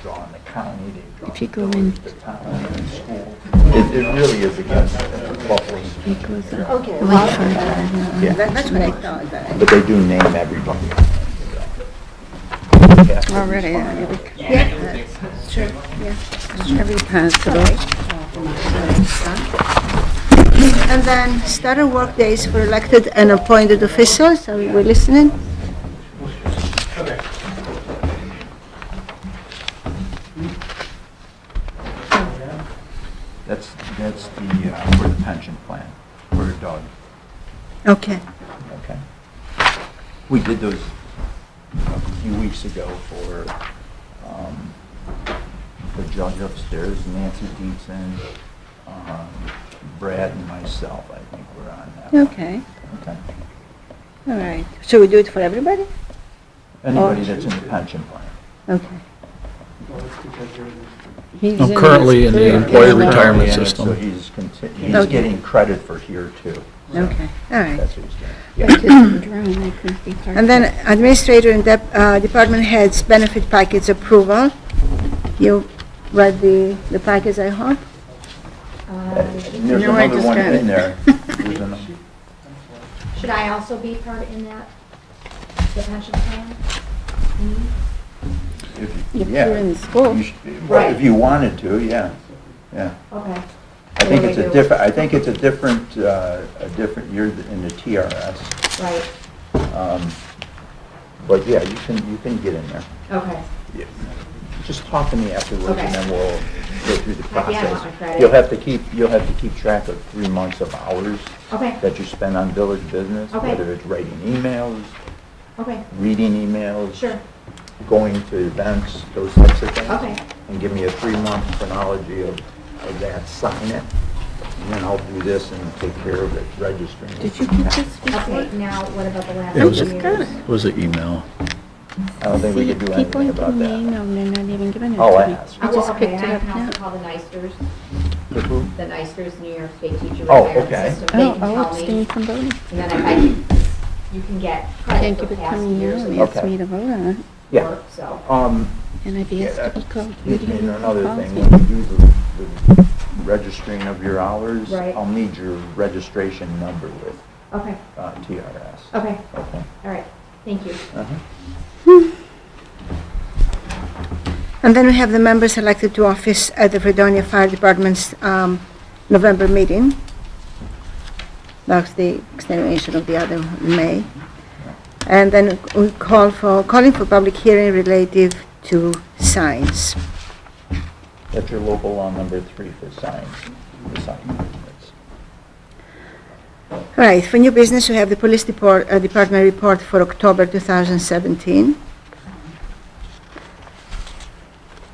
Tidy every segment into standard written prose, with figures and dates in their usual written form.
draw on the county, they draw If you the go village, in- the town, and school. It really is against Buffalo's. It goes up. Okay, Way well, further. Yeah. that's what I thought, but But they do name everybody. Already, yeah. yeah, that's true, yeah. Every possible. And then starter work days for elected and appointed officials, are we listening? That's the, for the pension plan, for Doug, Okay, okay? We did those a few weeks ago for the judge upstairs, Nancy Deetson, Brad and myself, I think we're on that. okay, Okay. all right. So we do it for everybody? Anybody that's in the pension plan. Okay. He's I'm in currently his in the career. employee Currently retirement in it, system. So he's Okay. getting credit for here too. Okay, all right. That's what he's getting. I Yeah. couldn't drown, I couldn't be part And of then it. administrator and department heads benefit package approval. You read the package, I hope? And there's No, I another just one got in it. there. There's another- Should I also be part in that, the pension plan? If yeah, you're in school. you should- well, If you wanted to, yeah, yeah. Okay. I think What do it's I a do? different, I think it's a different, you're in the TRS. Right, But yeah, you can get in there. okay. Yeah. Just talk to me afterwards and Okay. then we'll go through the Yeah, I want process. my credit. You'll have to keep track of 3 months of hours Okay, that you spend on village business, Okay. whether it's writing emails, okay, reading emails, sure, going to events, those types of things. okay. And give me a 3-month chronology of that, sign it, and then I'll do this and take care of it, registering. Did you get this before? Okay, now what about the last It few was years? just got it. Was an email. I don't think we See, could do people anything about give me that. email and they're not even giving it I'll to me. ask. I just okay, picked it and I up can now. also call the NYSTERS, The who? the NYSTERS, New York State Teacher Oh, Retirement okay. System. They can I'll tell abstain me, from voting. and then if I can, you can get credit Thank you for for past coming years now of and asked Okay. me to vote on it. Yeah. work, so. And I'd be Yeah, asked to be called. And another Calls thing, me. when you do the registering of your hours, Right. I'll need your registration number with Okay, TRS. okay, Okay. all right, thank you. Uh-huh. And then we have the members elected to office at the Fredonia Fire Department's November meeting. That's the extenuation of the other in May. And then we calling for public hearing relative to signs. That's your local law number 3 for signs. The sign ordinance. All right, for new business, we have the police department report for October 2017.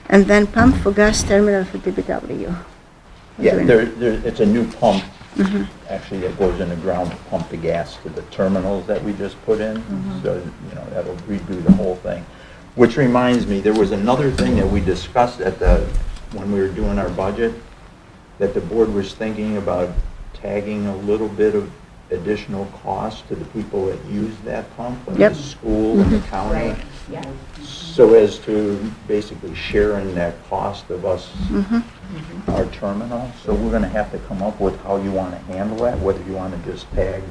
And then pump for gas terminal for DPW. Yeah, it's a new pump, actually, that goes in the ground to pump the gas to the terminals that we just put in. So, that'll redo the whole thing. Which reminds me, there was another thing that we discussed when we were doing our budget, that the board was thinking about tagging a little bit of additional cost to the people that use that pump, like Yep. the school and the county. Right, yeah. So as to basically sharing that cost of us, our terminal. So we're gonna have to come up with how you wanna handle that, whether you wanna just tag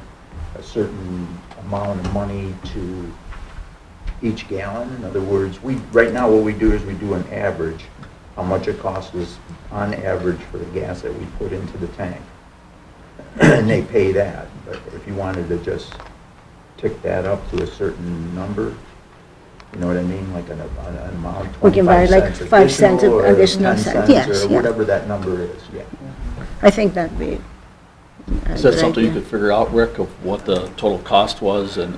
a certain amount of money to each gallon. In other words, right now what we do is we do an average, how much it costs us on average for the gas that we put into the tank. And they pay that, but if you wanted to just tick that up to a certain number, you know what I mean, like an amount, We can buy 25 like cents 5 cents additional, or additional 10 cents, cents, yes, or yeah. whatever that number is, yeah. I think that'd be a Is that good something you idea. could figure out, Rick, of what the total cost was and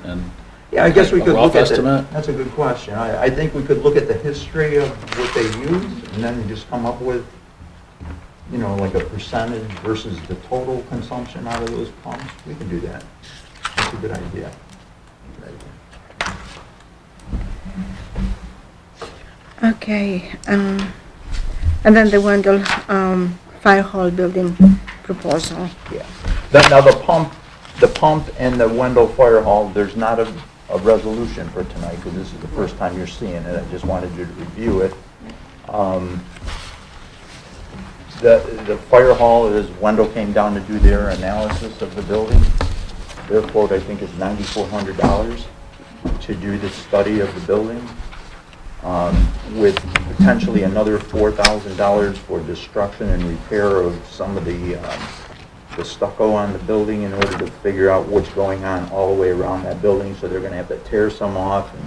Yeah, I guess we A could rough look at estimate? That's a good question. I think we could look at the history of what they use and then just come up with, like a percentage versus the total consumption out of those pumps. We can do that. That's a good idea. Good idea. Okay, and then the Wendell Fire Hall building proposal. Yeah. Now, the pump and the Wendell Fire Hall, there's not a resolution for tonight, because this is the first time you're seeing it. I just wanted you to review it. The fire hall is, Wendell came down to do their analysis of the building. Their quote, I think, is $9,400 to do the study of the building, with potentially another $4,000 for destruction and repair of some of the stucco on the building in order to figure out what's going on all the way around that building. So they're going to have to tear some off and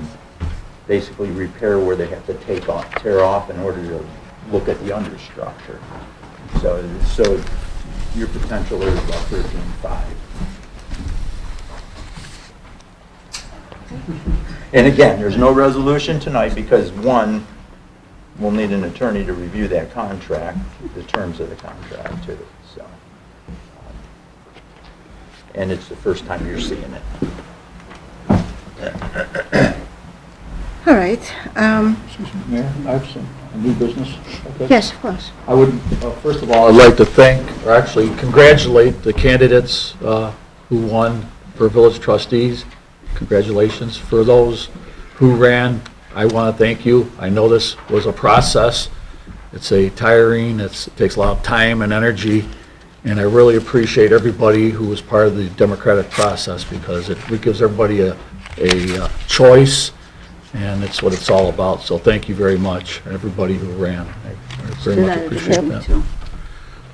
basically repair where they have to tear off in order to look at the understructure. So your potential is about 13.5. And again, there's no resolution tonight because, one, we'll need an attorney to review that contract, the terms of the contract too. So, and it's the first time you're seeing it. All right. Excuse me, Mayor, I have some new business. Okay. Yes, of course. I would, first of all, I'd like to thank, or actually congratulate the candidates who won for village trustees. Congratulations. For those who ran, I want to thank you. I know this was a process. It's a tiring, it takes a lot of time and energy, and I really appreciate everybody who was part of the democratic process because it gives everybody a choice, and it's what it's all about. So thank you very much, everybody who ran. I very much appreciate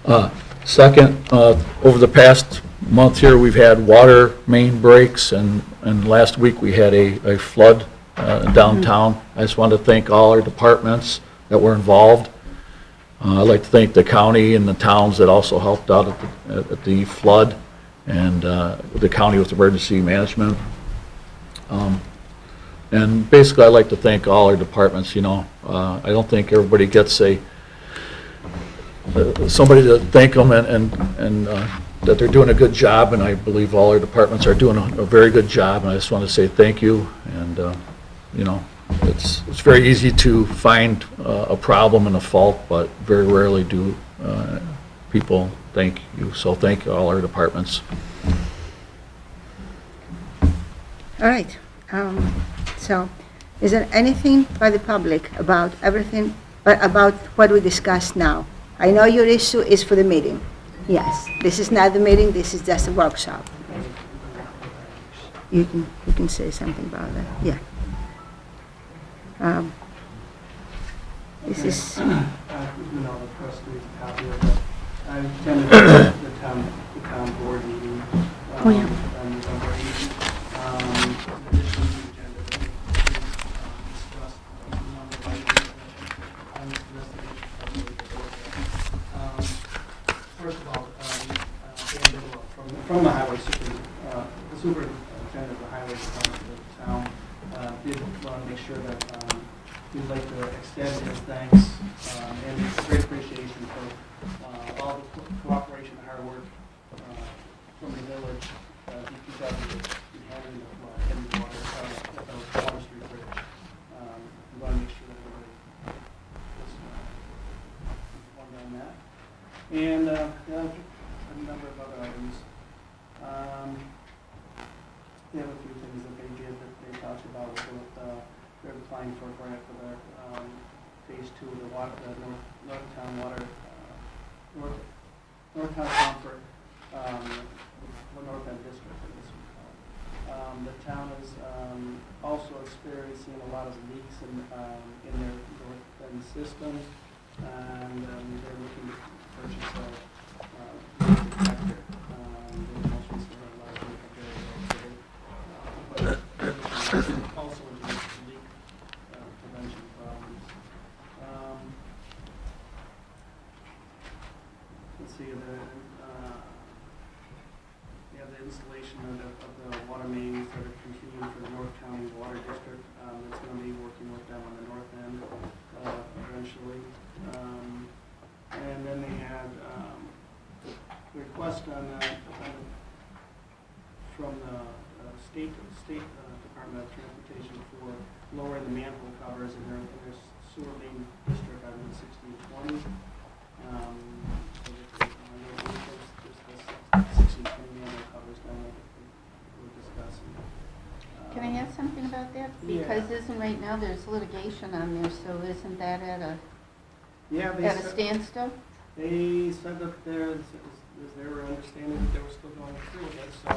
that. Second, over the past month here, we've had water main breaks, and last week we had a flood downtown. I just wanted to thank all our departments that were involved. I'd like to thank the county and the towns that also helped out at the flood, and the county with emergency management. And basically, I'd like to thank all our departments. You know, I don't think everybody gets somebody to thank them and that they're doing a good job, and I believe all our departments are doing a very good job, and I just want to say thank you. And you know, it's very easy to find a problem and a fault, but very rarely do people thank you. So thank all our departments. All right. So, is there anything by the public about everything, about what we discussed now? I know your issue is for the meeting. Yes, this is not the meeting, this is just a workshop. You can say something about that, yeah. This is, You know, the trustees copy of it. I attended the town board meeting. Oh, yeah. On November 8th. In addition to the agenda, we discussed a number of items on this investigation. First of all, Dan Bigelow from the highway the superintendent of the highway department of the town did want to make sure that we'd like to extend his thanks and great appreciation for all the cooperation and hard work from the village, DPW, in handling the flood and the water at the Water Street Bridge. We want to make sure that everybody is informed on that. And a number of other items. They have a few things that they did that they talked about with they're applying for a grant for their phase 2 of the Northtown Water, Northtown Comfort, North End District. The town is also experiencing a lot of leaks in their North End system, and they're looking to purchase a leak detector. They most recently had a lot of leak up there, but also into leak prevention problems. Let's see, the installation of the water mains that are continuing for the North County Water District. It's going to be working with them on the north end eventually. And then they had request from the state Department of Transportation for lowering the manhole covers in their sewer main district on 1620. There's 1620 manhole covers down there that we're discussing. Can I ask something about that? Yeah. Because isn't right now there's litigation on there, so isn't that at a Yeah, At a standstill? they said that there is their understanding that they were still going through with it, so they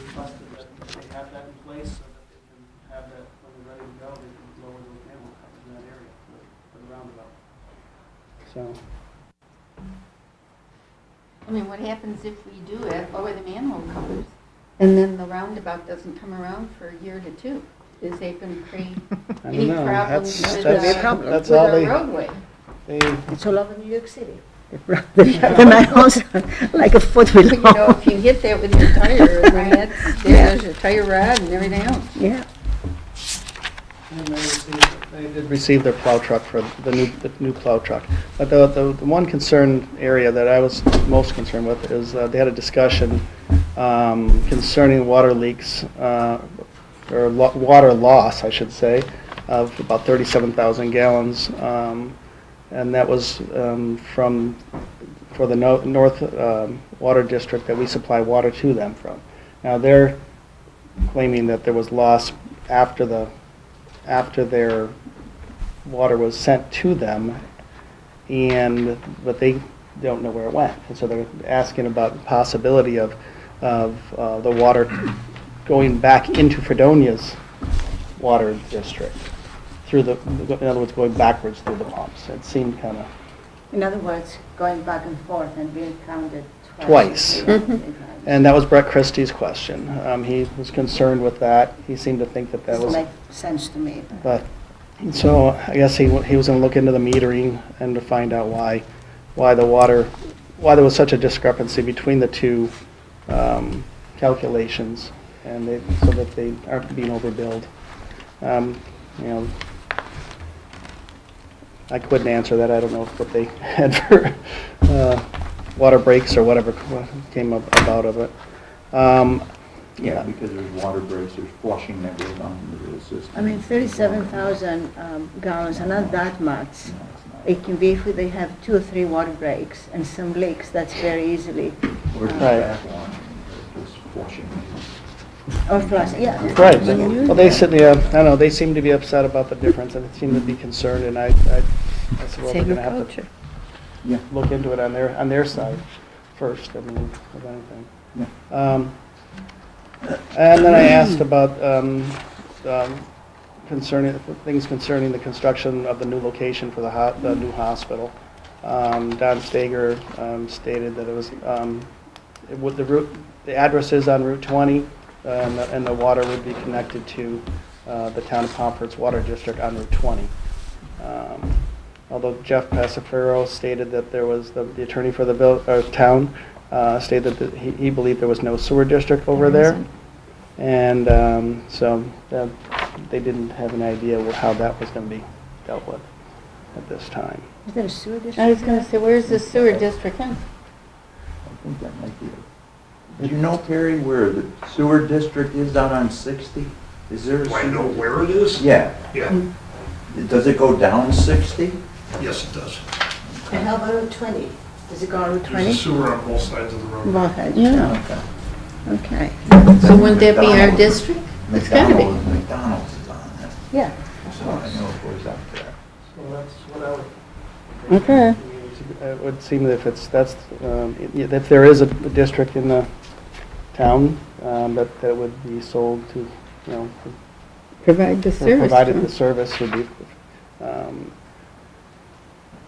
requested that they have that in place so that they can have that, when they're ready to go, they can lower those manhole covers in that area for the roundabout. So, I mean, what happens if we do it, lower the manhole covers, and then the roundabout doesn't come around for a year to two? Is that going to create I don't any know. problems That's- with that's- our that's all with they- our roadway? It's all over New York City. The manholes like a foot You below. know, if you hit that with your tire, and then there's your tire rod and everything else. Yeah. And they did receive their plow truck for the new plow truck. But the one concern area that I was most concerned with is they had a discussion concerning water leaks, or water loss, I should say, of about 37,000 gallons. And that was for the North Water District that we supply water to them from. Now, they're claiming that there was loss after their water was sent to them, but they don't know where it went. And so they're asking about the possibility of the water going back into Fredonia's water district, in other words, going backwards through the pumps. It seemed kind of... In other words, going back and forth and being counted Twice. Yeah. And that was Brett Christie's question. He was concerned with that. He seemed to think that Doesn't was... make sense to me. But, so I guess he was going to look into the metering and to find out why there was such a discrepancy between the two calculations, and so that they aren't being overbilled. You know, I couldn't answer that. I don't know what they had for water breaks or whatever came about of it. Yeah, because there's water breaks, there's flushing that goes on into the system. I mean, 37,000 gallons are not that much. No, it's not. It can be if they have 2 or 3 water breaks and some leaks, that's very easily. Or just Right. backwash, just flushing. Or flush, yeah. Right. When you- Well, I don't know, they seem to be upset about the difference, and seem to be concerned, and I said, well, we're going to have to Agriculture. Yeah. look into it on their side first, I mean, of anything. Yeah. And then I asked about things concerning the construction of the new location for the new hospital. Don Stager stated that it was, the address is on Route 20, and the water would be connected to the town of Pomfret's water district on Route 20. Although Jeff Passafero stated that there was, the attorney for the town stated that he believed there was no sewer district over there. And so they didn't have any idea how that was going to be dealt with at this time. Is there a sewer district? I was going to say, where's the sewer district in? I think that might be it. Do you know, Perry, where the sewer district is out on 60? Is there a Do I sewer? know where it is? Yeah. Yeah, Does it go down 60? yes, it does. And how about Route 20? Does it go on Route There's 20? a sewer on both sides of the road. Both sides, Yeah. okay. So wouldn't that be our district? It's gotta be. McDonald's is on it. Yeah. So I know it goes up there. So that's what I would... Okay. It would seem that if there is a district in the town, that would be sold to, Provide the service. provided the service would be, I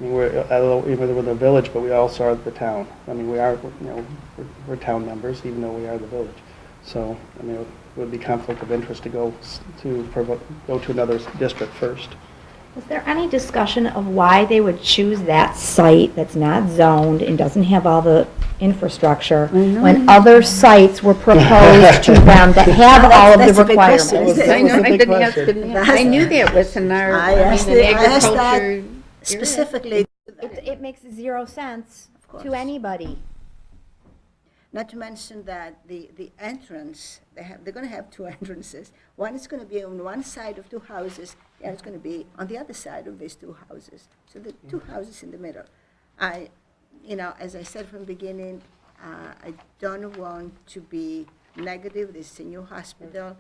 mean, we're the village, but we also are the town. I mean, we are, we're town members, even though we are the village. So, I mean, it would be conflict of interest to go to another district first. Was there any discussion of why they would choose that site that's not zoned and doesn't have all the infrastructure when other sites were proposed to them that have all of That's the a big question, requirements? isn't it? I know, That's a I big didn't ask question. him that. I knew that was in our, I I asked mean, it- I asked that agriculture. area. Specifically, It makes zero sense course. to anybody. not to mention that the entrance, they're going to have 2 entrances. One is going to be on one side of 2 houses, and it's going to be on the other side of these 2 houses. So the 2 houses in the middle. As I said from the beginning, I don't want to be negative. This is a new hospital.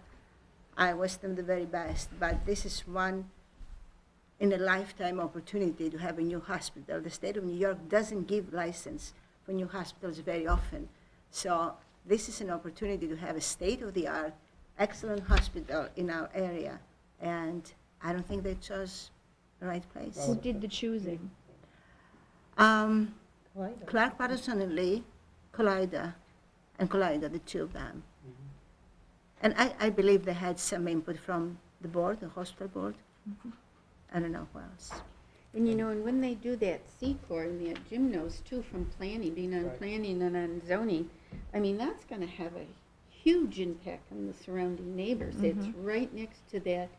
I wish them the very best, but this is one in a lifetime opportunity to have a new hospital. The state of New York doesn't give license for new hospitals very often. So this is an opportunity to have a state-of-the-art, excellent hospital in our area. And I don't think they chose the right place. Who did the choosing? Clark, Patterson, and Lee, Collider, the two of them. And I believe they had some input from the board, the hospital board. I don't know who else. And and when they do that C-core, and that Jim knows too from planning, being on Right. planning and on zoning, I mean, that's gonna have a huge impact on the surrounding neighbors. It's right next to that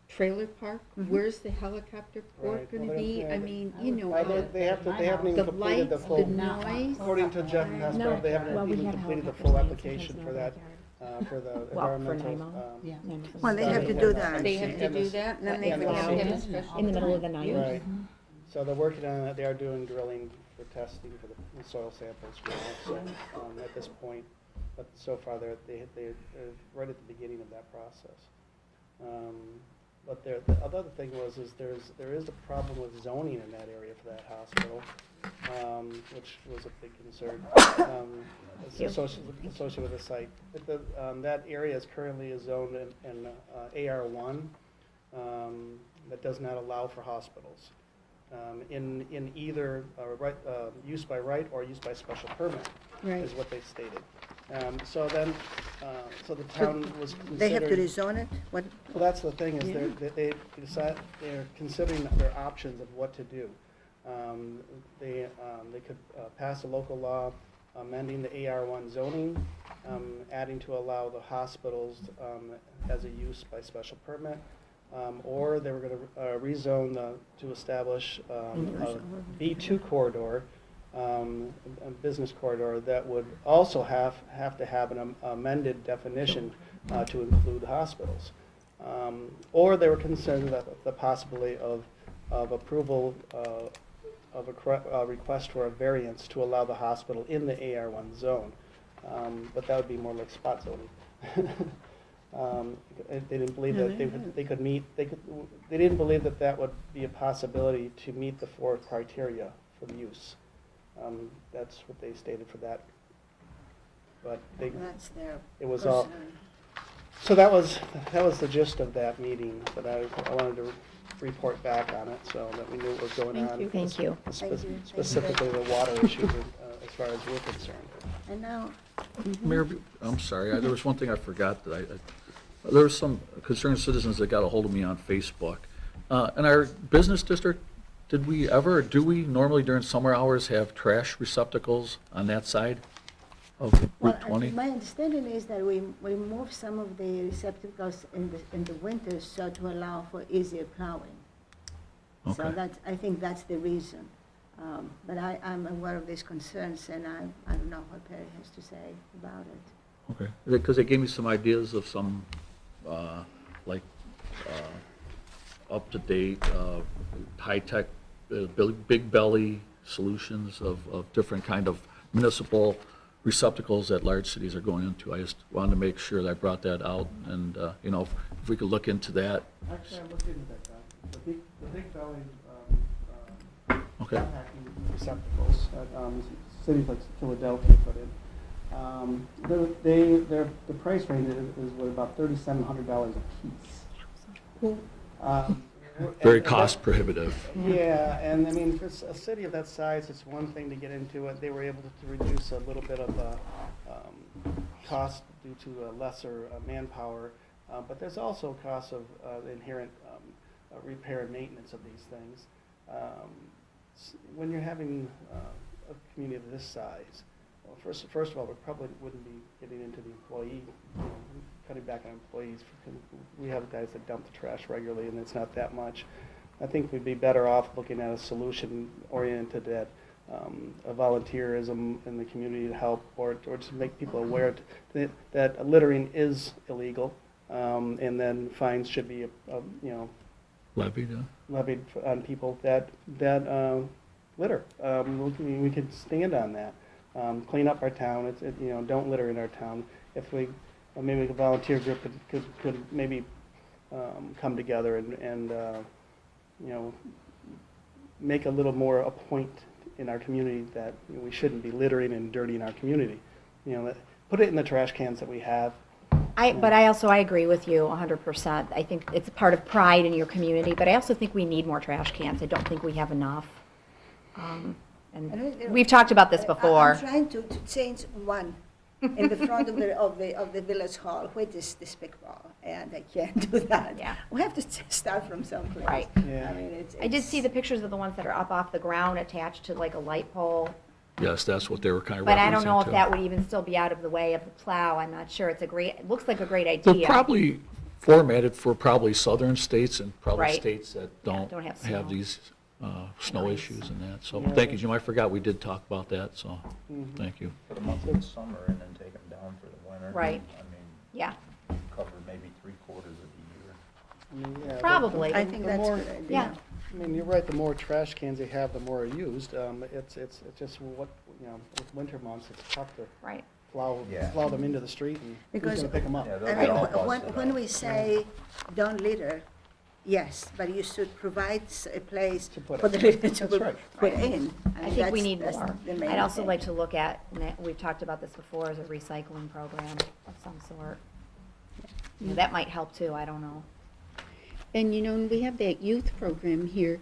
trailer park. Where's the helicopter port Right. gonna Well, be? yeah, I mean, They haven't even the completed the lights, full. the noise. According to Jeff No, Nestor, they haven't well, we even have completed the helicopters full laying application sometimes for in that, our for the Well, for environmental. NIMO. Well, they have to do that. They have to do that, and then they And would have to have a the- special. In the middle of the night. Right. So they're working on it, they are doing drilling for testing for the soil samples now, so, at this point. But so far, they're right at the beginning of that process. But the other thing there is a problem with zoning in that area for that hospital, which was a big concern, associated with the site. That area is currently zoned in AR1, that does not allow for hospitals. In either use by right or use by special permit, Right. is what they've stated. So the town was considering. They have to rezone it? What? Well, that's the thing, is they're considering their options of what to do. They could pass a local law amending the AR1 zoning, adding to allow the hospitals as a use by special permit, or they were going to rezone to establish a B2 corridor, a business corridor that would also have to have an amended definition to include hospitals. Or they were concerned about the possibility of approval of a request for a variance to allow the hospital in the AR1 zone. But that would be more like spot zoning. They didn't believe that they could meet, they didn't believe that that would be a possibility to meet the 4 criteria for the use. That's what they stated for that. But That's their it was all, personal. so that was the gist of that meeting, but I wanted to report back on it so that we knew what was going on. Thank you. Specifically the water issue as far as we're concerned. And now, Mayor, I'm sorry, there was one thing I forgot that there were some concerned citizens that got a hold of me on Facebook. In our business district, did we ever, or do we normally during summer hours have trash receptacles on that side of Route 20? my understanding is that we move some of the receptacles in the winter so to allow for easier plowing. So Okay. I think that's the reason. But I'm aware of these concerns, and I don't know what Perry has to say about it. Okay, because they gave me some ideas of some, like, up-to-date, high-tech, big belly solutions of different kind of municipal receptacles that large cities are going into. I just wanted to make sure that I brought that out, and, if we could look into that. Actually, I looked into that, Don. The big belly Okay. compacting receptacles that cities like Philadelphia put in. The price range is what, about $3,700 a piece. Very And cost prohibitive. Yeah, and I mean, for a city of that size, it's one thing to get into it. They were able to reduce a little bit of cost due to lesser manpower, but there's also costs of inherent repair and maintenance of these things. When you're having a community of this size, well, first of all, we probably wouldn't be getting into the employee, cutting back on employees. We have guys that dump the trash regularly, and it's not that much. I think we'd be better off looking at a solution oriented at a volunteerism in the community to help, or to make people aware that littering is illegal, and then fines should be, Levied, yeah. levied on people that litter. We could stand on that. Clean up our town. Don't litter in our town. If maybe a volunteer group could maybe come together and you know, make a little more a point in our community that we shouldn't be littering and dirtying our community. You know, put it in the trash cans that we have. But I agree with you 100%. I think it's a part of pride in your community, but I also think we need more trash cans. I don't think we have enough. And we've talked about this before. I'm trying to change one in the front of the village hall, which is this big wall, and I can't do that. Yeah. We have to start from someplace. Right. Yeah. I mean, I did see the pictures of the ones that are up off the ground attached to like a light pole. Yes, that's what they were kind of referencing But I don't know if to. that would even still be out of the way of the plow. I'm not sure. It looks like a great They're idea. probably formatted for probably southern states and probably Right. states that don't don't have snow. have these snow issues and that. So Yeah. thank you, Jim. I forgot we did talk about that, so thank you. For the month of summer and then take them down for the winter. Right. I mean, Yeah, cover maybe 3/4 of the year. I mean, yeah, probably. I think the that's a more- good idea. Yeah. I mean, you're right, the more trash cans they have, the more are used. It's just what, you know, with winter months, it's tough to Right. Yeah. plow them into the street and who's Because- gonna pick them up? Yeah, they'll I get mean, all when, busted when up. we say don't litter, yes, but you should provide a place To put for it. the litter to That's put, right. put in. I think we need that's more. the main I'd also thing. like to look at, and we've talked about this before, as a recycling program of some sort. You know, that might help too, I don't know. And you know, we have that youth program here.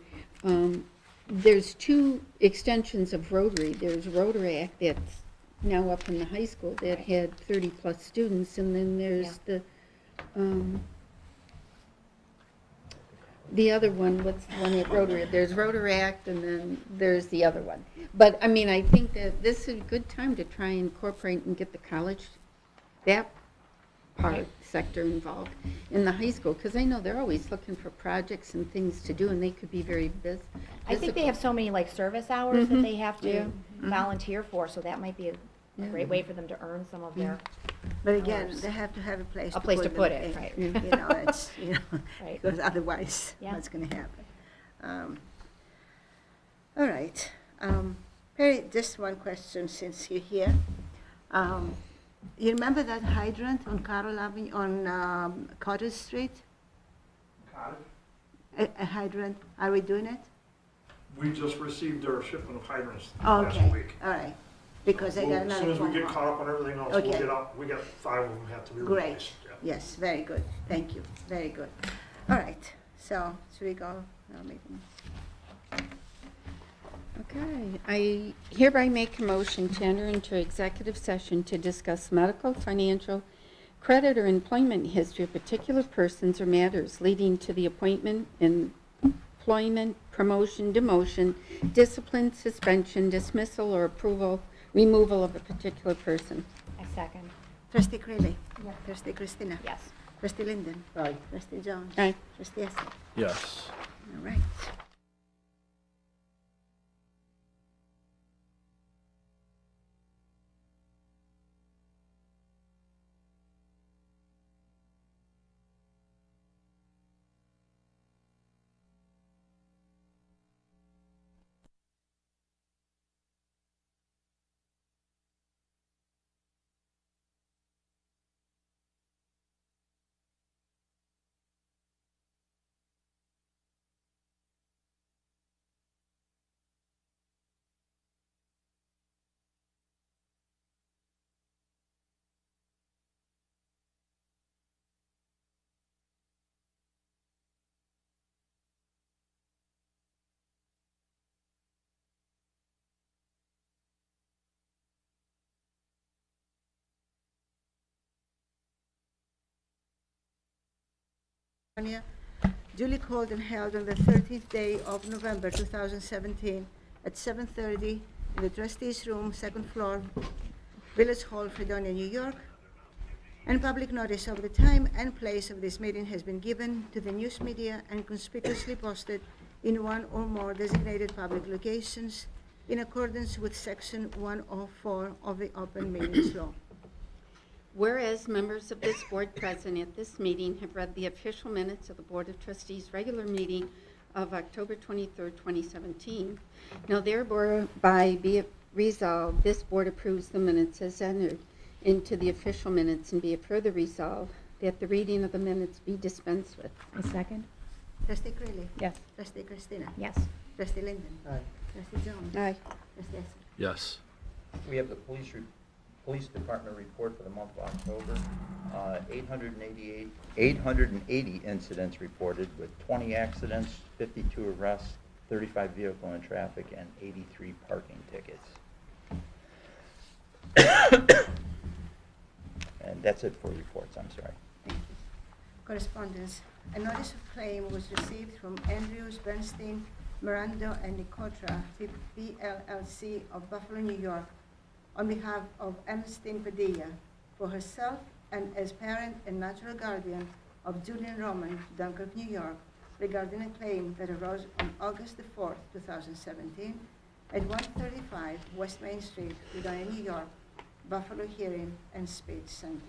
There's 2 extensions of Rotary. There's Rotaract that's now up in the high school that had 30-plus students, and then there's the other one, what's the one at Rotary? There's Rotaract, and then there's the other one. But, I mean, I think that this is a good time to try and incorporate and get the college, that part, sector involved in the high school, because I know they're always looking for projects and things to do, and they could be very busy. I think they have so many like service hours that they have Yeah. to volunteer for, so that might be a great way for them to earn some of their, But again, hours. they have to have a place A place to put them it, in. right. You know, it's, Right. because otherwise, Yeah. what's going to happen? All right. Perry, just one question since you're here. You remember that hydrant on Carroll Avenue, on Cottage Street? A hydrant, are we doing it? We just received our shipment of hydrants Oh, last okay, week. all right. Because I got As another soon as we phone get call. caught up on everything else, Okay. we'll get up, we got 5 of them have to be Great, replaced. Yeah. yes, very good, thank you, very good. All right, so, should we go, meeting? Okay, I hereby make a motion to enter into executive session to discuss medical, financial, credit, or employment history of particular persons or matters leading to the appointment, employment, promotion, demotion, discipline, suspension, dismissal, or approval, removal of a particular person. a second. Trustee Cravey? Trustee Christina? Yes. Trustee Linden? Aye. Trustee Jones? Aye. Trustee Estee? Yes. All right. Fredonia, duly called and held on the 13th day of November 2017 at 7:30 in the trustees' room, second floor, Village Hall, Fredonia, New York. And public notice of the time and place of this meeting has been given to the news media and conspicuously posted in one or more designated public locations in accordance with Section 104 of the Open Meetings Law. Whereas members of this board present at this meeting have read the official minutes of the Board of Trustees' regular meeting of October 23rd, 2017. Now thereby be it resolved, this board approves the minutes as entered into the official minutes, and be it further resolved that the reading of the minutes be dispensed with. A second? Trustee Greeley. Yes. Trustee Christina. Yes. Trustee Linden. Aye. Trustee Jones. Aye. Trustee Esser. Yes. We have the police department report for the month of October. 880 incidents reported with 20 accidents, 52 arrests, 35 vehicle and traffic, and 83 parking tickets. And that's it for reports, I'm sorry. Thank you. Correspondence. A notice of claim was received from Andrews, Bernstein, Miranda, and Nicotra, PLLC of Buffalo, New York, on behalf of Ernestine Padilla for herself and as parent and natural guardian of Julian Roman, Dunkirk, New York, regarding a claim that arose on August the 4th, 2017, at 135 West Main Street, Fredonia, New York, Buffalo Hearing and Speech Center.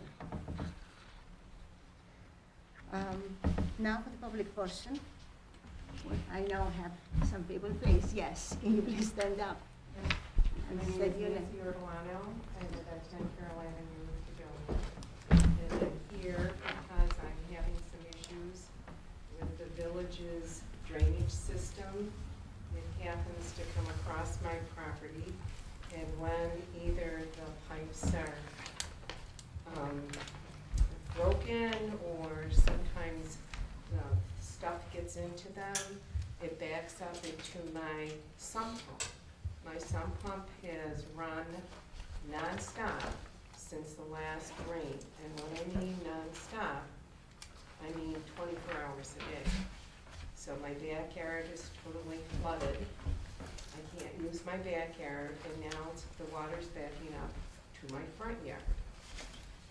Now for the public portion. I now have some people, please, yes, can you please stand up? And My name state is your name. Nancy Ortolano. I live at 10 Carroll Avenue, Fredonia. And I'm here because I'm having some issues with the village's drainage system. It happens to come across my property, and when either the pipes are broken or sometimes the stuff gets into them, it backs up into my sump pump. My sump pump has run nonstop since the last rain. And when I mean nonstop, I mean 24 hours a day. So my backyard is totally flooded. I can't use my backyard, and now the water's backing up to my front yard.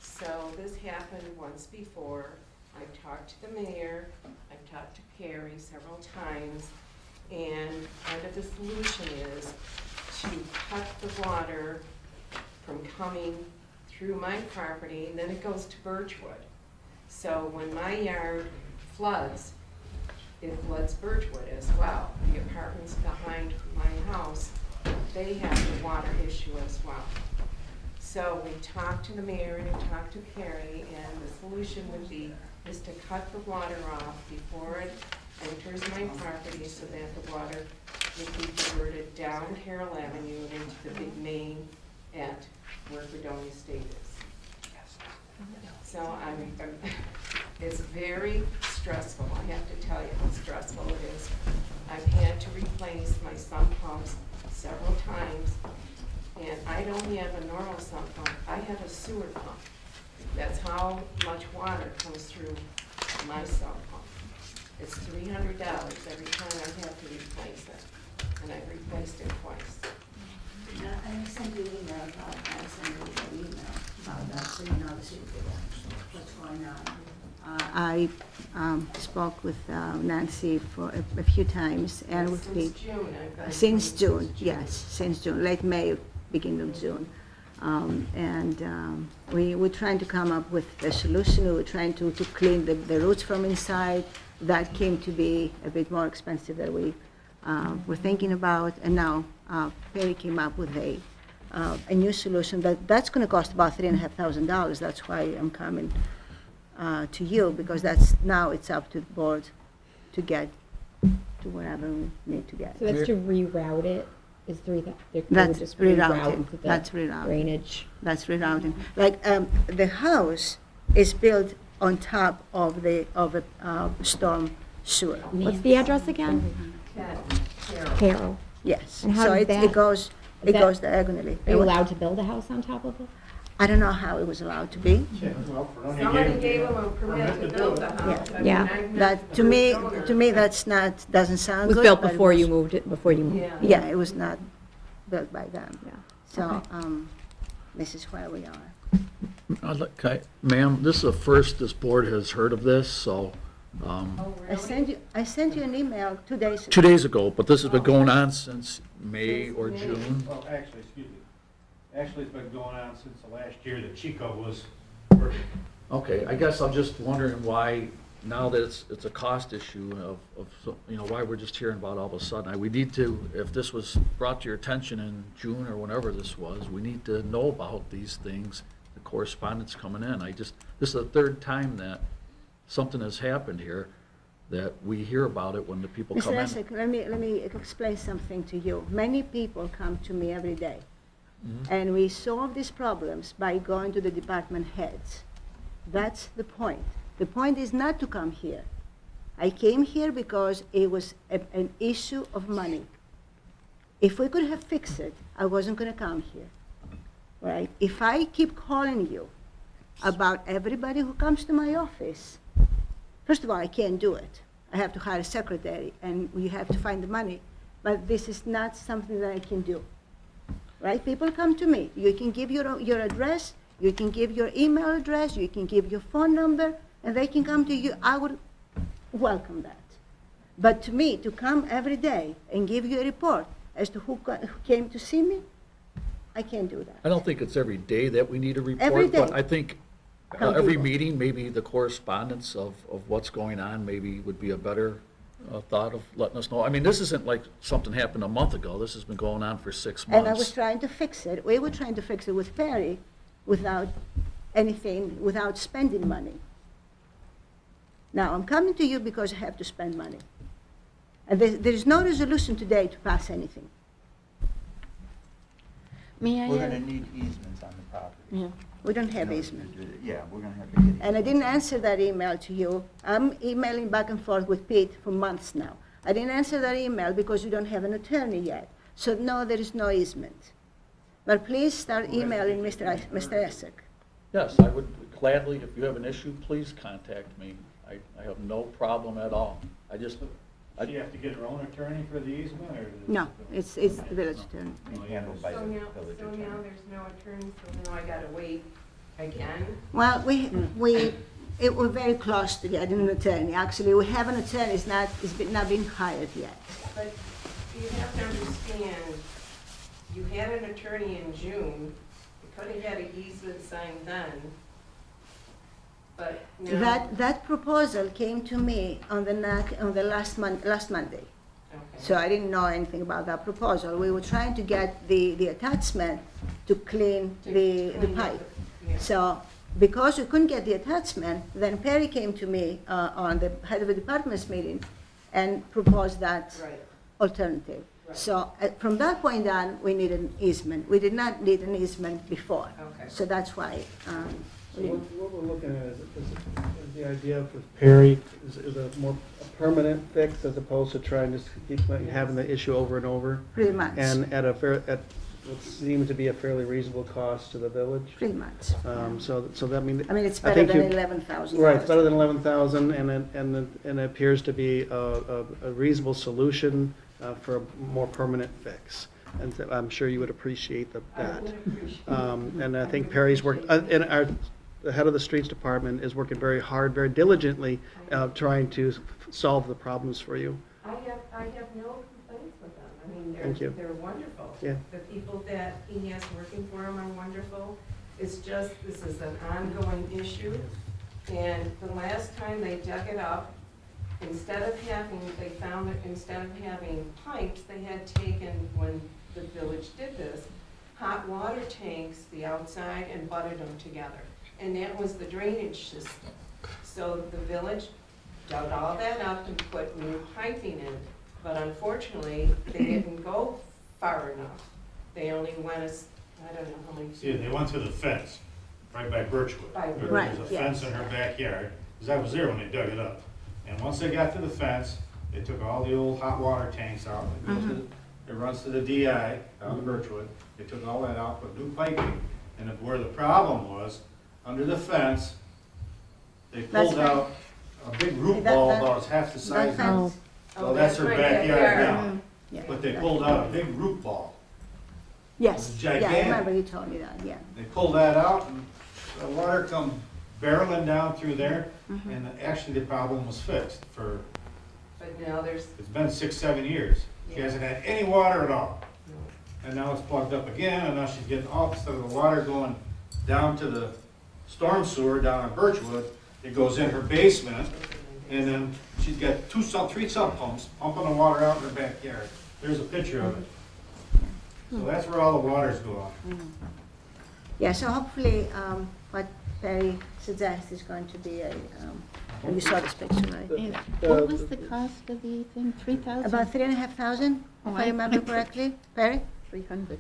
So this happened once before. I've talked to the mayor, I've talked to Perry several times, and part of the solution is to cut the water from coming through my property, and then it goes to Birchwood. So when my yard floods, it floods Birchwood as well. The apartments behind my house, they have the water issue as well. So we talked to the mayor and we talked to Perry, and the solution would be is to cut the water off before it enters my property so that the water would be diverted down Carroll Avenue and into the big main at where Fredonia State is. So it's very stressful. I have to tell you how stressful it is. I've had to replace my sump pumps several times, and I don't have a normal sump pump. I have a sewer pump. That's how much water comes through my sump pump. It's $300 every time I have to replace it, and I've replaced it twice. I sent you an email about, I sent you an email about that, so you know the situation, what's going on. I spoke with Nancy for a few times, and with the, Since June, I've got. since June, yes, since June, late May, beginning of June. We were trying to come up with a solution. We were trying to clean the roots from inside. That came to be a bit more expensive than we were thinking about. And now Perry came up with a new solution that's going to cost about $3,500. That's why I'm coming to you, because now it's up to the board to get to whatever we need to get. So that's to reroute it, is That's just rerouting. reroute the That's rerouting. drainage. That's rerouting. Like, the house is built on top of a storm sewer. What's the address again? Carroll. Yes. And how So does it that- goes diagonally. Are you allowed to build a house on top of it? I don't know how it was allowed to be. Somebody gave them a permit to build the house. I mean, Yeah. I've met That, the to me, owner. that's not, doesn't It sound was good. built but it before you was- moved it, before you moved. Yeah. Yeah, it was not built by them. Yeah. So, Okay. this is where we are. Ma'am, this is the first this board has heard of this, so, Oh, I really? sent you an email 2 days ago. 2 days ago, but this has been going on since May or Since May. June. Well, actually, excuse me. Actually, it's been going on since the last year that Chico was working. Okay, I guess I'm just wondering why, now that it's a cost issue why we're just hearing about it all of a sudden. We need to, if this was brought to your attention in June or whenever this was, we need to know about these things, the correspondence coming in. This is the third time that something has happened here that we hear about it when the people come Mr. in. Esek, let me explain something to you. Many people come to me every day, and we solve these problems by going to the department heads. That's the point. The point is not to come here. I came here because it was an issue of money. If we could have fixed it, I wasn't going to come here, right? If I keep calling you about everybody who comes to my office, first of all, I can't do it. I have to hire a secretary, and we have to find the money. But this is not something that I can do, right? People come to me. You can give your address, you can give your email address, you can give your phone number, and they can come to you. I would welcome that. But to me, to come every day and give you a report as to who came to see me, I can't do that. I don't think it's every day that we need a Every report, but day. I think Come every people. meeting, maybe the correspondence of what's going on maybe would be a better thought of letting us know. I mean, this isn't like something happened a month ago. This has been going on for 6 months. And I was trying to fix it. We were trying to fix it with Perry without anything, without spending money. Now, I'm coming to you because I have to spend money. And there's no resolution today to pass anything. May I We're gonna add? need easements on the property. Yeah. We don't have In order to easement. do that. Yeah, we're gonna have to get easements. And I didn't answer that email to you. I'm emailing back and forth with Pete for months now. I didn't answer that email because you don't have an attorney yet. So no, there is no easement. But please start emailing Mr. Esek. Yes, I would gladly, if you have an issue, please contact me. I have no problem at all. I just, Does she have to get her own attorney for the easement, or? No, it's the village attorney. Be handled by the So village now attorney. there's no attorney, so now I gotta wait again? Well, we're very close to getting an attorney. Actually, we have an attorney, it's not been hired yet. But you have to understand, you had an attorney in June, you could have had an easement signed then, but now. That proposal came to me on the last Monday. Okay. So I didn't know anything about that proposal. We were trying to get the attachment to clean To the clean up pipe. yeah. So because we couldn't get the attachment, then Perry came to me on the head of the department's meeting and proposed that Right. alternative. Right. So from that point on, we needed an easement. We did not need an easement before. Okay. So that's why. So what we're looking at is the idea with Perry is a more a permanent fix as opposed to trying to keep having the issue over and over. Pretty much. And at what seems to be a fairly reasonable cost to the village. Pretty much. So that means. I mean, it's I better think than you- 11,000. Right, it's better than 11,000, and it appears to be a reasonable solution for a more permanent fix. And so I'm sure you would appreciate I that. would appreciate And I think Perry's work, the head of the streets department is working very hard, very diligently, trying to solve the problems for you. I have no complaints with them. I mean, Thank you. they're wonderful. Yeah. The people that he has working for him are wonderful. It's just, this is an ongoing issue. And the last time they dug it up, instead of having pipes, they had taken, when the village did this, hot water tanks, the outside, and butted them together. And that was the drainage system. So the village dug all that up and put new piping in. But unfortunately, they didn't go far enough. They only went I don't know how many. See, they went to the fence, right by Birchwood. By There Birchwood. was a fence in her backyard, because I was there when they dug it up. And once they got to the fence, they took all the old hot water tanks out. It runs to the DI down to Birchwood. They took all that out, put new piping. And where the problem was, under the fence, they pulled That's out a big root That- ball that- about half the size That of. fence, So that's her my backyard now. yeah. But they pulled out a big root ball. Yes, It's yeah, I gigantic. remember you told me that, yeah. They pulled that out and the water come barreling down through there. And actually the problem was fixed for, But now there's, it's been 6, 7 years. She hasn't had any water at all. And now it's plugged up again and now she's getting all, instead of the water going down to the storm sewer down in Birchwood, it goes in her basement. And then she's got 3 sump pumps pumping the water out in her backyard. There's a picture of it. So that's where all the water's going. Yeah, so hopefully, what Perry suggests is going to be you saw this picture, right? And what was the cost of the thing, 3,000? About 3,500, Oh, if I remember correctly, Perry? 300. okay.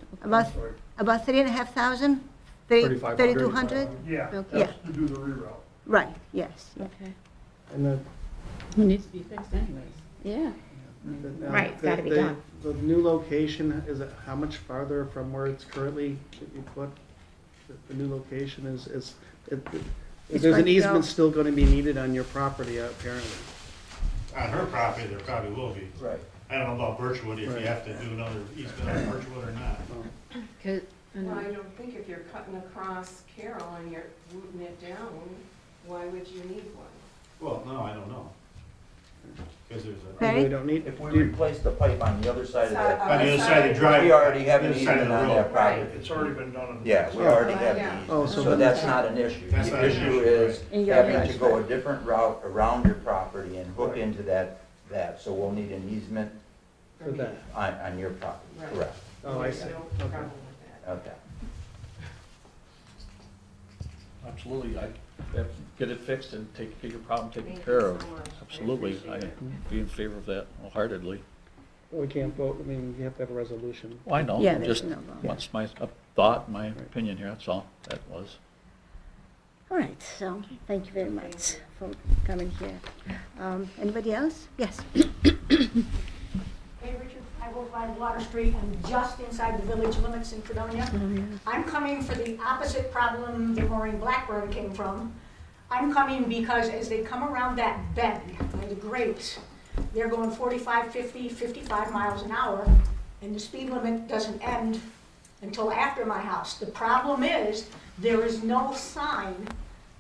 About 3,500, 3,200? Yeah, Okay. Yeah. that's to do the reroute. Right, yes. Okay. And the, It needs to be fixed anyways. Yeah. Right, it's gotta be done. The new location, is it how much farther from where it's currently, you put, the new location is, there's going an to easement go- still gonna be needed on your property apparently. On her property, there probably will be. Right. I don't know about Birchwood, if Right. you have to do another easement on Birchwood or not. Well, I don't think if you're cutting across Carroll and you're rooting it down, why would you need one? Well, no, I don't know. Because there's a, Perry? We don't need, If we do- replace the pipe on the other side of that, on the other side of the driveway. we already have an the other side of easement the on road. that property. It's already been done. Yeah, we already have Yeah. the Oh, easement, so so that's not an issue. That's The not an issue issue, is In your having to yard. go a different route around your property and hook into that, so we'll need an easement for that. on your property, Right. correct? Oh, I see. No Okay. problem with that. Okay. Absolutely, I get it fixed and get your problem taken Thank care you of. so much. I Absolutely, appreciate it. I'd be in favor of that wholeheartedly. We can't vote, I mean, you have to have a resolution. Well, I know, Yeah, there's just no vote. what's my thought, my opinion here, that's all that was. All right, so thank you very much for coming here. Anybody else? Yes. Hey, Richard, I work by Water Street, I'm just inside the village limits in Fredonia. I'm coming for the opposite problem that Maureen Blackburn came from. I'm coming because as they come around that bend by the grapes, they're going 45, 50, 55 miles an hour, and the speed limit doesn't end until after my house. The problem is, there is no sign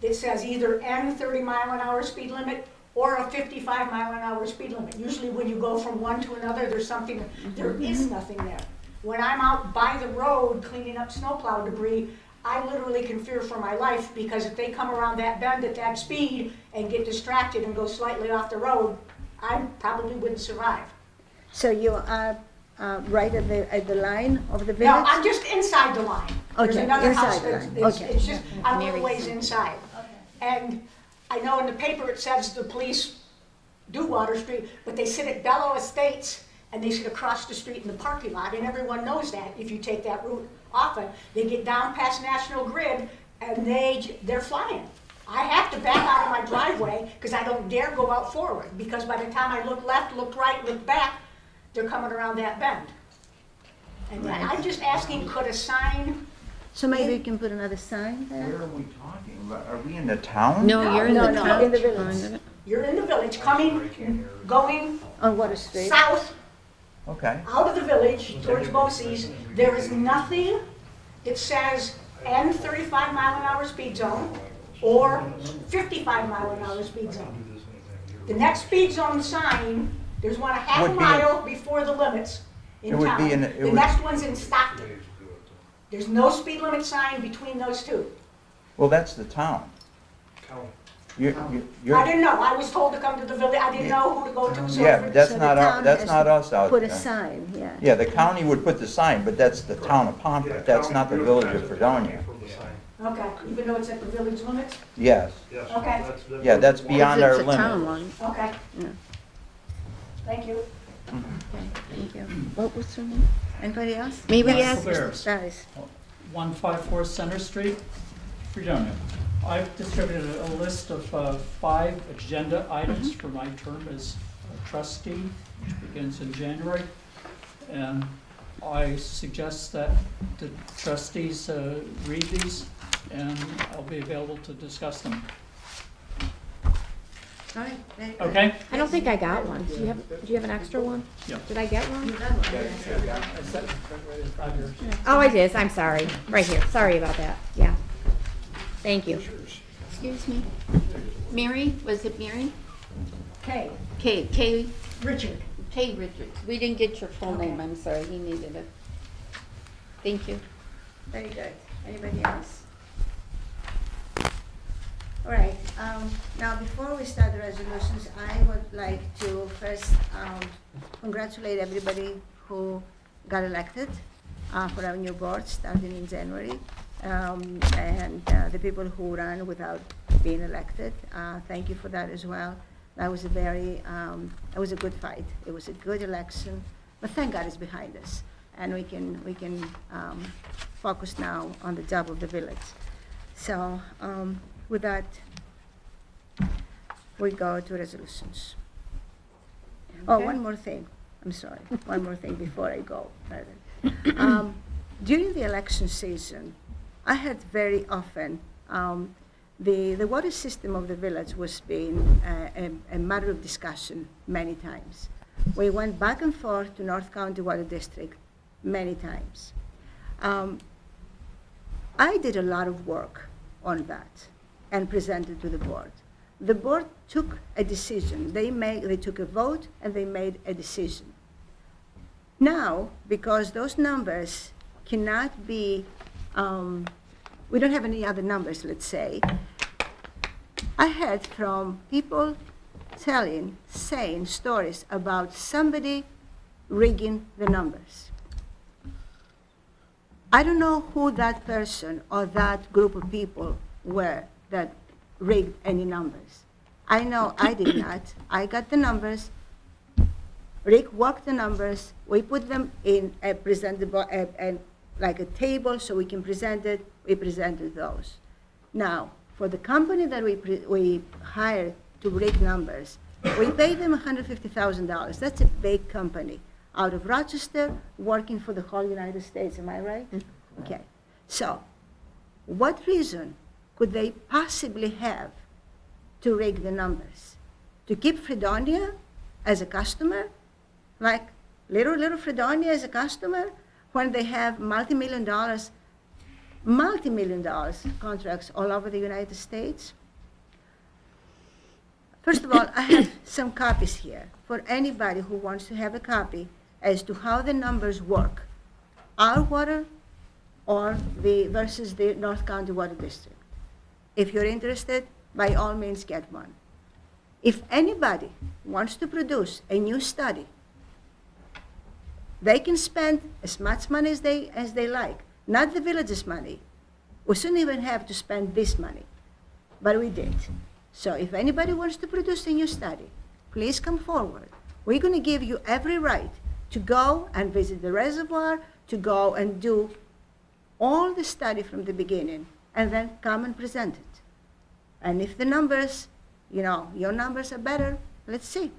that says either end 30-mile-an-hour speed limit or a 55-mile-an-hour speed limit. Usually when you go from one to another, there's something, there is nothing there. When I'm out by the road cleaning up snowplow debris, I literally can fear for my life, because if they come around that bend at that speed and get distracted and go slightly off the road, I probably wouldn't survive. So you are right at the line of the village? No, I'm just inside the line. There's Okay, another house inside the that's, line. Okay. it's just, I'm a little ways inside. And I know in the paper it says the police do Water Street, but they sit at Bellow Estates and they sit across the street in the parking lot, and everyone knows that if you take that route often. They get down past National Grid and they're flying. I have to back out of my driveway because I don't dare go out forward, because by the time I look left, look right, look back, they're coming around that bend. And I'm just asking, could a sign, So maybe you can put another sign Where there? are we talking about? Are we in the town? No, you're in No, the no, town. in the village. you're in the village, coming, going On Water Street? south, Okay. out of the village towards Bosse's, there is nothing that says end 35-mile-an-hour speed zone or 55-mile-an-hour speed zone. The next speed zone sign, there's one a half a Would be in- mile before the limits It in would town. be in- it The would- next one's in Stockton. There's no speed limit sign between those two. Well, that's the town. Town. You're, I didn't know, I was told to come to the village, I didn't know who to go to, so. yeah, but that's So the not town that's has not to us out Put a there. sign, yeah. Yeah, the county would put the sign, but that's the town of Pomfret. That's not the village of Fredonia. For the sign. Okay, even though it's at the village limits? Yes. Yes. Okay. Yeah, that's beyond our It's a town limit. line. Okay. Yeah. Thank you. Okay, thank you. What was her name? Anybody else? Maybe Michael ask. Bears, Guys, 154 Center Street, Fredonia. I've distributed a list of 5 agenda items for my term as a trustee, which begins in January. And I suggest that the trustees read these, and I'll be available to discuss them. all right, very good. Okay? I don't think I got one. Do you have an extra one? Yeah. Did I get one? You got one. Oh, I did. I'm sorry. Right here. Sorry about that. Yeah. Thank you. Excuse me. Mary, was it Mary? Okay, Kay Richard. Richards. We didn't get your full name, I'm sorry, he needed it. Thank you. Very good. Anybody else? All right, now before we start the resolutions, I would like to first congratulate everybody who got elected for our new board starting in January. and the people who ran without being elected. Thank you for that as well. That was a that was a good fight. It was a good election, but thank God it's behind us, and we can focus now on the job of the village. So with that, we go to resolutions. Oh, Okay. one more thing. I'm sorry. One more thing before I go further. During the election season, I heard very often the water system of the village was being a matter of discussion many times. We went back and forth to North County Water District many times. I did a lot of work on that and presented to the board. The board took a decision. They took a vote and they made a decision. Now, because those numbers cannot be, we don't have any other numbers, let's say, I heard from people saying stories about somebody rigging the numbers. I don't know who that person or that group of people were that rigged any numbers. I know I did not. I got the numbers. Rick worked the numbers. We put them in a presentable, like a table so we can present it. We presented those. Now, for the company that we hired to rig numbers, we paid them $150,000. That's a big company out of Rochester, working for the whole United States. Am I right? Okay. So, what reason could they possibly have to rig the numbers? To keep Fredonia as a customer? Like little Fredonia as a customer when they have multi-million dollars contracts all over the United States? First of all, I have some copies here for anybody who wants to have a copy as to how the numbers work. Our water or versus the North County Water District. If you're interested, by all means get one. If anybody wants to produce a new study, they can spend as much money as they like, not the village's money. We shouldn't even have to spend this money, but we did. So if anybody wants to produce a new study, please come forward. We're going to give you every right to go and visit the reservoir, to go and do all the study from the beginning, and then come and present it. And if the numbers, your numbers are better, let's see.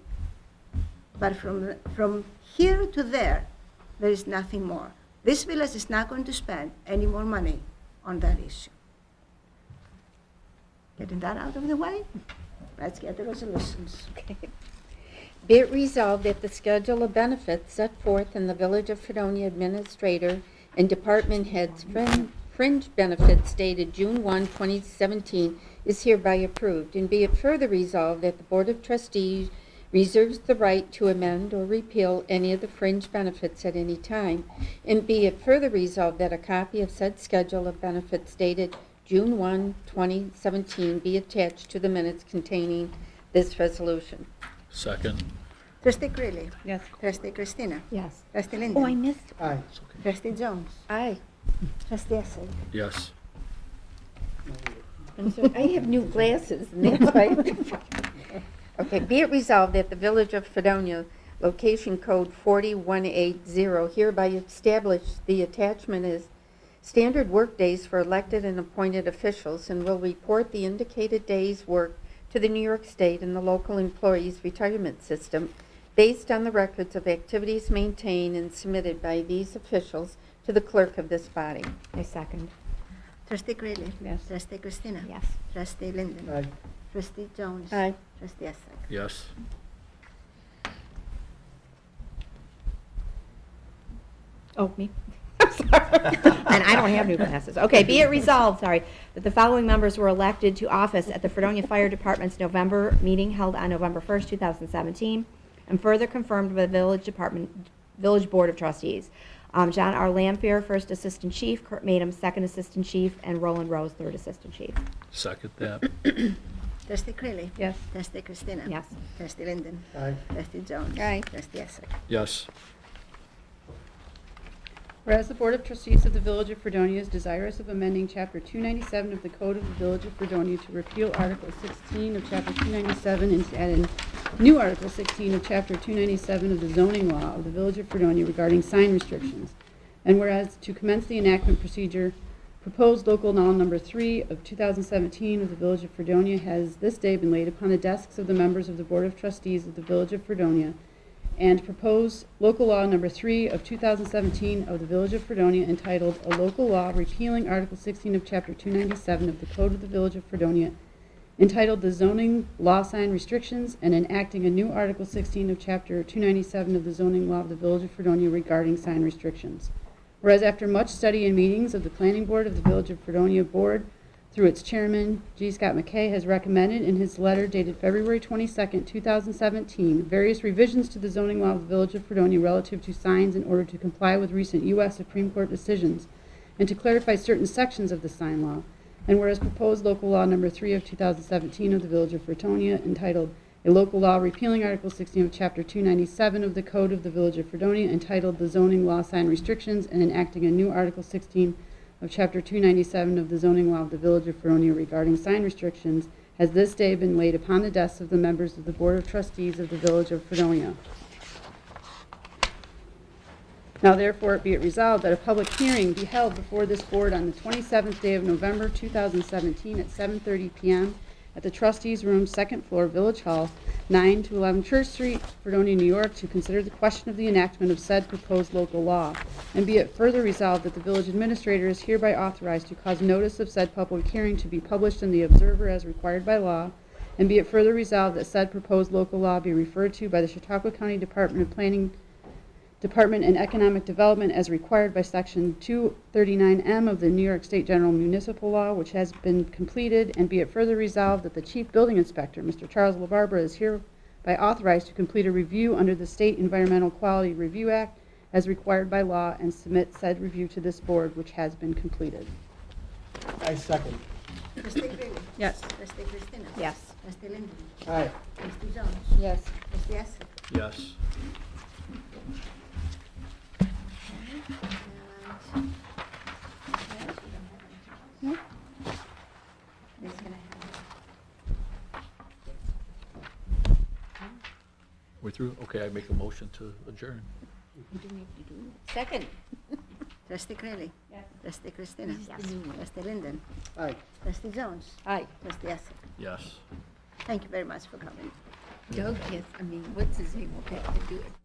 But from here to there is nothing more. This village is not going to spend any more money on that issue. Getting that out of the way, let's get the resolutions. Okay. Be it resolved that the schedule of benefits set forth in the Village of Fredonia Administrator and Department Heads fringe benefits dated June 1, 2017 is hereby approved. And be it further resolved that the Board of Trustees reserves the right to amend or repeal any of the fringe benefits at any time. And be it further resolved that a copy of said schedule of benefits dated June 1, 2017 be attached to the minutes containing this resolution. Second. Trustee Greeley. Yes. Trustee Christina. Yes. Trustee Linden. Oh, I missed. Aye. Trustee Jones. Aye. Trustee Essig. Yes. I'm sorry, I have new glasses, and that's why. Okay, be it resolved that the Village of Fredonia, location code 4180, hereby establish the attachment as standard work days for elected and appointed officials and will report the indicated days work to the New York State and the local employees retirement system based on the records of activities maintained and submitted by these officials to the clerk of this body. I second. Trustee Greeley. Yes. Trustee Christina. Yes. Trustee Linden. Aye. Trustee Jones. Aye. Trustee Essig. Yes. Oh, me? I'm sorry. And I don't have new glasses. Okay, be it resolved, that the following members were elected to office at the Fredonia Fire Department's November meeting held on November 1st, 2017, and further confirmed by the Village Board of Trustees. John R. Lampier, First Assistant Chief, Kurt Madam, Second Assistant Chief, and Roland Rose, Third Assistant Chief. Second that. Trustee Greeley. Yes. Trustee Christina. Yes. Trustee Linden. Aye. Trustee Jones. Aye. Trustee Essig. Yes. Whereas the Board of Trustees of the Village of Fredonia is desirous of amending Chapter 297 of the Code of the Village of Fredonia to repeal Article 16 of Chapter 297 and to add a new Article 16 of Chapter 297 of the zoning law of the Village of Fredonia regarding sign restrictions. And whereas to commence the enactment procedure, proposed local law number 3 of 2017 of the Village of Fredonia has this day been laid upon the desks of the members of the Board of Trustees of the Village of Fredonia, and proposed local law number 3 of 2017 of the Village of Fredonia entitled A Local Law Repealing Article 16 of Chapter 297 of the Code of the Village of Fredonia, entitled The Zoning Law Sign Restrictions, and enacting a new Article 16 of Chapter 297 of the Zoning Law of the Village of Fredonia regarding sign restrictions. Whereas after much study and meetings of the Planning Board of the Village of Fredonia Board, through its chairman, G. Scott McKay, has recommended in his letter dated February 22, 2017, various revisions to the zoning law of the Village of Fredonia relative to signs in order to comply with recent U.S. Supreme Court decisions and to clarify certain sections of the sign law. And whereas proposed local law number 3 of 2017 of the Village of Fredonia, entitled A Local Law Repealing Article 16 of Chapter 297 of the Code of the Village of Fredonia, entitled The Zoning Law Sign Restrictions, and enacting a new Article 16 of Chapter 297 of the zoning law of the Village of Fredonia regarding sign restrictions, has this day been laid upon the desks of the members of the Board of Trustees of the Village of Fredonia. Now therefore be it resolved that a public hearing be held before this board on the 27th day of November 2017 at 7:30 p.m. at the Trustees Room, 2nd floor, Village Hall, 9 to 11 Church Street, Fredonia, New York, to consider the question of the enactment of said proposed local law. And be it further resolved that the village administrator is hereby authorized to cause notice of said public hearing to be published in the Observer as required by law. And be it further resolved that said proposed local law be referred to by the Chautauqua County Department of Planning Department and Economic Development as required by Section 239M of the New York State General Municipal Law, which has been completed. And be it further resolved that the Chief Building Inspector, Mr. Charles LaBarbera, is hereby authorized to complete a review under the State Environmental Quality Review Act as required by law and submit said review to this board, which has been completed. I second. Trustee Greeley? Yes. Trustee Christina? Yes. Trustee Linden? Aye. Trustee Jones? Yes. Trustee Esser? Yes. We're through? Okay, I make a motion to adjourn. Second. Trustee Greeley? Yes. Trustee Christina? Yes. Trustee Linden? Aye. Trustee Jones? Aye. Trustee Esser? Yes. Thank you very much for coming. Doug has, what's his name will have to do it.